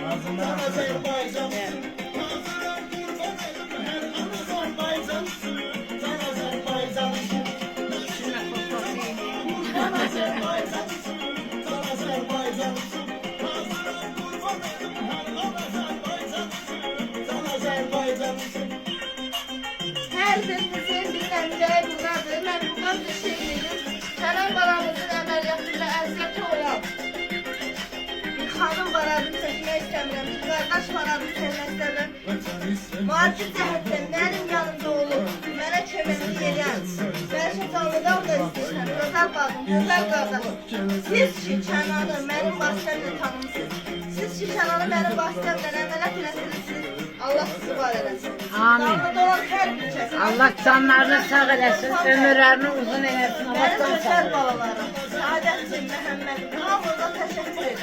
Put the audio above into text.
Sen Azerbaycansın. Hazıram kurban elim her an Azerbaycansın. Sen Azerbaycansın. Sen Azerbaycansın. Sen Azerbaycansın. Hazıram kurban elim her an Azerbaycansın. Sen Azerbaycansın. Hər birinizin dinləndə buradadır. Mən buradan bir şey dedim. Sənan balamızın əməliyyatında əziyyəti olan bir xanım var, adını çəkmək istəmirəm. Bir qardaş var, adını çəkmək istəmirəm. Maddi cəhətdən mənim yanımda olub, mənə köməklik eləyən, mən şətanlıdan da istəyirəm. Gözəl qadın, gözəl qardaş. Siz ki, Kənanı mənim vasitəmlə tanımısınız. Siz ki, Kənanı mənim vasitəmlə əməliyyat eləsiniz. Allah sizi var eləsin. Amin. Canlıda olan hər bir kəsin. Allah canlarını sağ eləsin, ömürlərini uzun eləsin. Mənim gözəl balalarım, Saadətcim, Məhəmməd, hamıza təşəkkür edirəm.